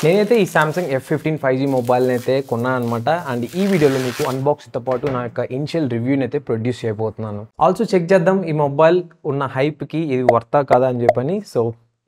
నేనైతే ఈ Samsung F15 5G మొబైల్ని అయితే కొన్నాను అనమాట. అండ్ ఈ వీడియోలో మీకు అన్బాక్స్తో పాటు నా యొక్క ఇనిషియల్ రివ్యూని అయితే ప్రొడ్యూస్ చేయబోతున్నాను. ఆల్సో చెక్ చేద్దాం ఈ మొబైల్ ఉన్న హైప్కి ఇది వర్తా కదా అని చెప్పని. So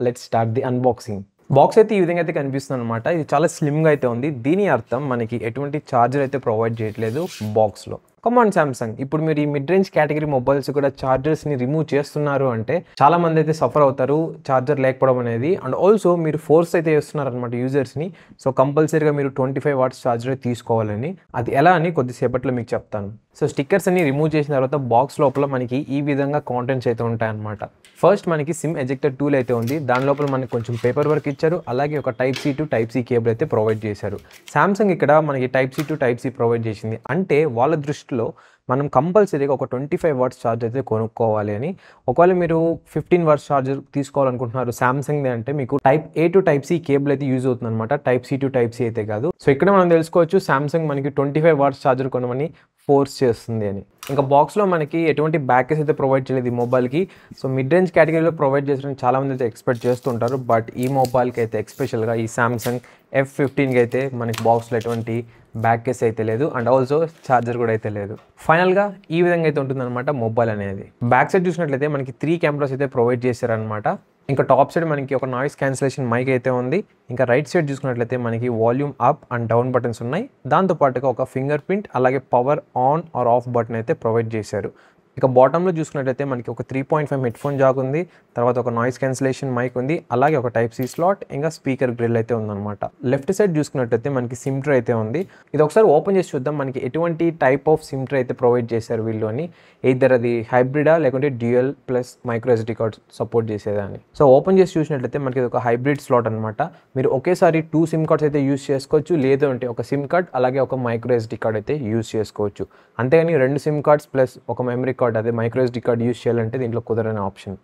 let's start the unboxing. Box అయితే ఈ విధంగా అయితే కనిపిస్తుంది అనమాట. ఇది చాలా స్లిమ్గా అయితే ఉంది. దీని అర్థం మనకి ఎటువంటి ఛార్జర్ అయితే ప్రొవైడ్ చేయట్లేదు బాక్స్లో. కమాన్ సామ్సంగ్, ఇప్పుడు మీరు ఈ మిడ్ రేంజ్ కేటగిరీ మొబైల్స్ కూడా ఛార్జర్స్ని రిమూవ్ చేస్తున్నారు అంటే చాలా మంది అయితే సఫర్ అవుతారు ఛార్జర్ లేకపోవడం అనేది. అండ్ ఆల్సో మీరు ఫోర్స్ అయితే చేస్తున్నారు అనమాట యూజర్స్ని. సో కంపల్సరీగా మీరు 25 వాట్స్ ఛార్జర్ తీసుకోవాలని. అది ఎలా అని కొద్దిసేపట్లో మీకు చెప్తాను. సో స్టిక్కర్స్ అన్ని రిమూవ్ చేసిన తర్వాత బాక్స్ లోపల మనకి ఈ విధంగా కాంటెంట్స్ అయితే ఉంటాయన్నమాట. ఫస్ట్ మనకి సిమ్ ఎజెక్టర్ టూల్ అయితే ఉంది. దాని లోపల మనకి కొంచెం పేపర్ వర్క్ ఇచ్చారు. అలాగే ఒక type C to type C cable అయితే ప్రొవైడ్ చేశారు. సామ్సంగ్ ఇక్కడ మనకి type C to type C provide చేసింది. అంటే వాళ్ళ దృష్టిలో మనం కంపల్సరీగా ఒక 25 వాట్స్ ఛార్జర్ అయితే కొనుక్కోవాలి అని. ఒకవేళ మీరు 15 వాట్స్ ఛార్జర్ తీసుకోవాలనుకుంటున్నారు సామ్సంగ్ది అంటే మీకు type A to type C cable అయితే యూజ్ అవుతుంది అనమాట. Type C to type C అయితే కాదు. సో ఇక్కడ మనం తెలుసుకోవచ్చు సామ్సంగ్ మనకి 25 వాట్స్ ఛార్జర్ కొనమని ఫోర్స్ చేస్తుంది అని. ఇంకా బాక్స్లో మనకి ఎటువంటి బ్యాక్ కేస్ అయితే ప్రొవైడ్ చేయలేదు ఈ మొబైల్కి. సో మిడ్ రేంజ్ కేటగిరీలో ప్రొవైడ్ చేసిన చాలామంది అయితే ఎక్స్పెక్ట్ చేస్తుంటారు. బట్ ఈ మొబైల్కి అయితే ఎక్స్పెషల్గా ఈ సామ్సంగ్ F15కి అయితే మనకి బాక్స్లో ఎటువంటి బ్యాక్ కేస్ అయితే లేదు. అండ్ ఆల్సో ఛార్జర్ కూడా అయితే లేదు. ఫైనల్గా ఈ విధంగా అయితే ఉంటుందన్నమాట మొబైల్ అనేది. బ్యాక్ సైడ్ చూసినట్లయితే మనకి 3 కెమెరాస్ అయితే ప్రొవైడ్ చేశారనమాట. ఇంకా టాప్ సైడ్ మనకి ఒక నాయిస్ క్యాన్సిలేషన్ మైక్ అయితే ఉంది. ఇంకా రైట్ సైడ్ చూసుకున్నట్లయితే మనకి volume up and down buttons ఉన్నాయి. దాంతోపాటుగా ఒక ఫింగర్ ప్రింట్ అలాగే power on or off button అయితే ప్రొవైడ్ చేశారు. ఇక బాటంలో చూసుకున్నట్లయితే మనకి ఒక 3.5 హెడ్ ఫోన్ జాక్ ఉంది. తర్వాత ఒక నాయిస్ క్యాన్సిలేషన్ మైక్ ఉంది. అలాగే ఒక టైప్ సి స్లాట్ ఇంకా స్పీకర్ గ్రిల్ అయితే ఉందన్నమాట. లెఫ్ట్ సైడ్ చూసుకున్నట్లయితే మనకి సిమ్ ట్రే అయితే ఉంది. ఇది ఒకసారి ఓపెన్ చేసి చూద్దాం మనకి ఎటువంటి టైప్ ఆఫ్ సిమ్ ట్రే అయితే ప్రొవైడ్ చేశారు వీళ్ళు అని. ఇద్దరు అది హైబ్రిడా లేకుంటే dual plus micro SD card support చేసేదాన్ని. సో ఓపెన్ చేసి చూసినట్లయితే మనకి ఒక హైబ్రిడ్ స్లాట్ అనమాట. మీరు ఒకేసారి 2 సిమ్ కార్డ్స్ అయితే యూస్ చేసుకోవచ్చు. లేదు అంటే ఒక సిమ్ కార్డ్ అలాగే ఒక మైక్రో SD కార్డ్ అయితే యూస్ చేసుకోవచ్చు. అంతేగాని 2 సిమ్ కార్డ్స్ ప్లస్ ఒక మెమరీ కార్డ్ అదే మైక్రో SD కార్డ్ యూస్ చేయాలంటే దీంట్లో కుదరని ఆప్షన్.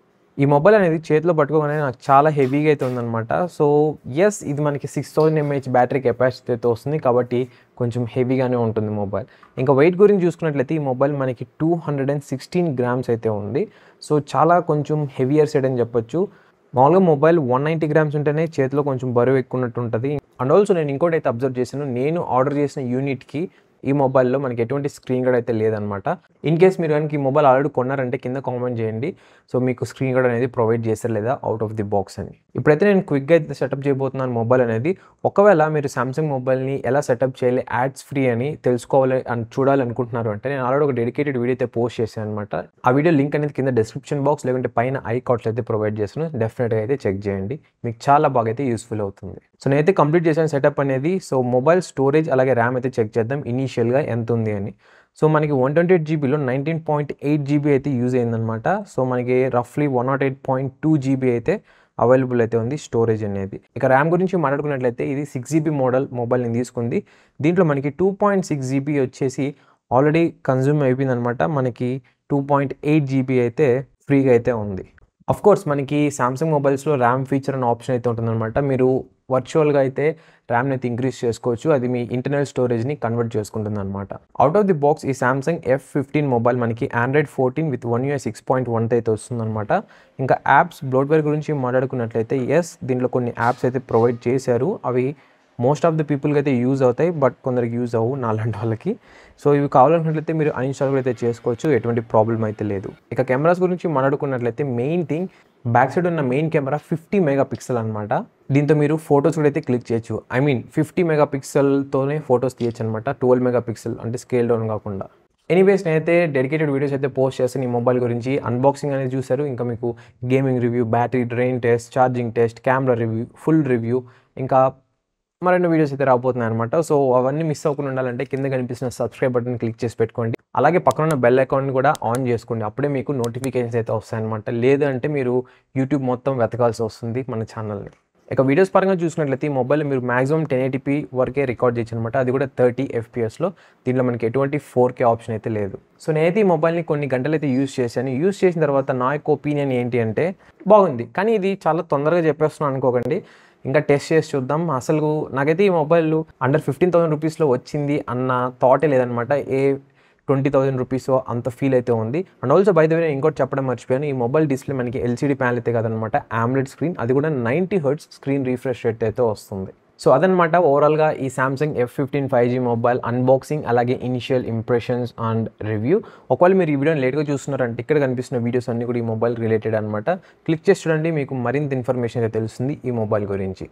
ఈ మొబైల్ అనేది చేతిలో పట్టుకోగానే నాకు చాలా హెవీగా అయితే ఉందన్నమాట. సో ఎస్, ఇది మనకి 6000 mAh బ్యాటరీ కెపాసిటీతో వస్తుంది కాబట్టి కొంచెం హెవీగానే ఉంటుంది మొబైల్. ఇంకా వెయిట్ గురించి చూసుకున్నట్లయితే ఈ మొబైల్ మనకి 216 గ్రామ్స్ అయితే ఉంది. సో చాలా కొంచెం హెవియర్ సైడ్ అని చెప్పొచ్చు. మామూలుగా మొబైల్ 190 గ్రామ్స్ ఉంటేనే చేతిలో కొంచెం బరువు ఎక్కున్నట్టు ఉంటుంది. అండ్ ఆల్సో నేను ఇంకోటి అయితే అబ్జర్వ్ చేశాను. నేను ఆర్డర్ చేసిన యూనిట్కి ఈ మొబైల్లో మనకి ఎటువంటి స్క్రీన్ గార్డ్ అయితే లేదనమాట. ఇన్ కేస్ మీరు కనుక ఈ మొబైల్ ఆల్రెడీ కొన్నారంటే కింద కామెంట్ చేయండి. సో మీకు స్క్రీన్ గార్డ్ అనేది ప్రొవైడ్ చేస్తారు లేదా అవుట్ ఆఫ్ ది బాక్స్ అని. ఇప్పుడైతే నేను క్విక్గా అయితే సెటప్ చేయబోతున్నాను మొబైల్ అనేది. ఒకవేళ మీరు సామ్సంగ్ మొబైల్ని ఎలా సెటప్ చేయాలి యాడ్స్ ఫ్రీ అని తెలుసుకోవాలి అని చూడాలనుకుంటున్నారు అంటే నేను ఆల్రెడీ ఒక డెడికేటెడ్ వీడియో అయితే పోస్ట్ చేశాను అనమాట. ఆ వీడియో లింక్ అనేది కింద డిస్క్రిప్షన్ బాక్స్ లేకుంటే పైన ఐకార్డ్స్ అయితే ప్రొవైడ్ చేస్తాను. డెఫినెట్గా అయితే చెక్ చేయండి. మీకు చాలా బాగా అయితే యూస్ఫుల్ అవుతుంది. సో నేనైతే కంప్లీట్ చేశాను సెటప్ అనేది. సో మొబైల్ స్టోరేజ్ అలాగే ర్యామ్ అయితే చెక్ చేద్దాం ఇనీషియల్గా ఎంత ఉంది అని. సో మనకి 128 GBలో 19.8 GB అయితే యూజ్ అయిందనమాట. సో మనకి రఫ్లీ 108.2 GB అయితే అవైలబుల్ అయితే ఉంది స్టోరేజ్ అనేది. ఇక ర్యామ్ గురించి మాట్లాడుకున్నట్లయితే ఇది 6 GB మోడల్ మొబైల్ నేను తీసుకుంది. దీంట్లో మనకి 2.6 GB వచ్చేసి ఆల్రెడీ కన్జ్యూమ్ అయిపోయింది అనమాట. మనకి 2.8 GB అయితే ఫ్రీగా అయితే ఉంది. అఫ్ కోర్స్ మనకి సామ్సంగ్ మొబైల్స్లో ర్యామ్ ఫీచర్ అనే ఆప్షన్ అయితే ఉంటుందన్నమాట. మీరు వర్చువల్గా అయితే ర్యామ్ని అయితే ఇంక్రీజ్ చేసుకోవచ్చు. అది మీ ఇంటర్నల్ స్టోరేజ్ని కన్వర్ట్ చేసుకుంటుంది అనమాట. అవుట్ ఆఫ్ ది బాక్స్ ఈ సామ్సంగ్ F15 మొబైల్ మనకి Android 14 విత్ One UI 6.1 అయితే వస్తుందన్నమాట. ఇంకా యాప్స్ బ్లోట్వేర్ గురించి మాట్లాడుకున్నట్లయితే ఎస్, దీంట్లో కొన్ని యాప్స్ అయితే ప్రొవైడ్ చేశారు. అవి మోస్ట్ ఆఫ్ ది పీపుల్కి అయితే యూజ్ అవుతాయి. బట్ కొందరికి యూజ్ అవ్వు నాలాంటి వాళ్ళకి. సో ఇవి కావాలనుకున్నట్లయితే మీరు అన్ఇన్స్టాల్ కూడా అయితే చేసుకోవచ్చు. ఎటువంటి ప్రాబ్లం అయితే లేదు. ఇక కెమెరాస్ గురించి మాట్లాడుకున్నట్లయితే మెయిన్ థింగ్ బ్యాక్ సైడ్ ఉన్న మెయిన్ కెమెరా 50 మెగాపిక్సెల్ అనమాట. దీంతో మీరు ఫొటోస్ కూడా అయితే క్లిక్ చేయొచ్చు. 50 మెగాపిక్సెల్తోనే ఫొటోస్ తీయచ్చు అనమాట. 12 మెగాపిక్సెల్ అంటే స్కేల్ డౌన్ కాకుండా. ఎనీవేస్ నేనైతే డెడికేటెడ్ వీడియోస్ అయితే పోస్ట్ చేస్తాను ఈ మొబైల్ గురించి. అన్బాక్సింగ్ అనేది చూశారు. ఇంకా మీకు gaming review, battery drain test, charging test, camera review, full review, ఇంకా మరిన్ని వీడియోస్ అయితే రాబోతున్నాయి అనమాట. సో అవన్నీ మిస్ అవ్వకుండా ఉండాలంటే కింద కనిపిస్తున్న సబ్స్క్రైబ్ బటన్ క్లిక్ చేసి పెట్టుకోండి. అలాగే పక్కన ఉన్న బెల్ అకౌంట్ని కూడా ఆన్ చేసుకోండి. అప్పుడే మీకు నోటిఫికేషన్స్ అయితే వస్తాయన్నమాట. లేదంటే మీరు యూట్యూబ్ మొత్తం వెతకాల్సి వస్తుంది మన ఛానల్ని. ఇక వీడియోస్ పరంగా చూసినట్లయితే ఈ మొబైల్ మీరు మాక్సిమం 1080p వరకే రికార్డ్ చేయొచ్చు అనమాట. అది కూడా 30 FPS. దీంట్లో మనకి ఎటువంటి 4K ఆప్షన్ అయితే లేదు. సో నేనైతే ఈ మొబైల్ని కొన్ని గంటలు అయితే యూస్ చేశాను. యూస్ చేసిన తర్వాత నా యొక్క ఒపీనియన్ ఏంటి అంటే బాగుంది, కానీ ఇది చాలా తొందరగా చెప్పేస్తున్నాను అనుకోకండి. ఇంకా టెస్ట్ చేసి చూద్దాం. అసలు నాకైతే ఈ మొబైల్ అండర్ 15,000 రూపీస్లో వచ్చింది అన్న థాటే లేదనమాట. 20,000 రూపీస్ అంత ఫీల్ అయితే ఉంది. And also by the way ఇంకోటి చెప్పడం మర్చిపోయాను. ఈ మొబైల్ డిస్ప్లే మనకి LCD ప్యానల్ అయితే కదనమాట, AMOLED స్క్రీన్. అది కూడా 90 Hz స్క్రీన్ రీఫ్రెష్ రేట్ అయితే వస్తుంది. సో అదనమాట ఓవరాల్గా ఈ Samsung F15 5G mobile unboxing అలాగే ఇనిషియల్ ఇంప్రెషన్స్ అండ్ రివ్యూ. ఒకవేళ మీరు ఈ వీడియోని లేట్గా చూస్తున్నారంటే ఇక్కడ కనిపిస్తున్న వీడియోస్ అన్నీ కూడా ఈ మొబైల్ రిలేటెడ్ అనమాట. క్లిక్ చేసి చూడండి, మీకు మరింత ఇన్ఫర్మేషన్ అయితే తెలుస్తుంది ఈ మొబైల్ గురించి.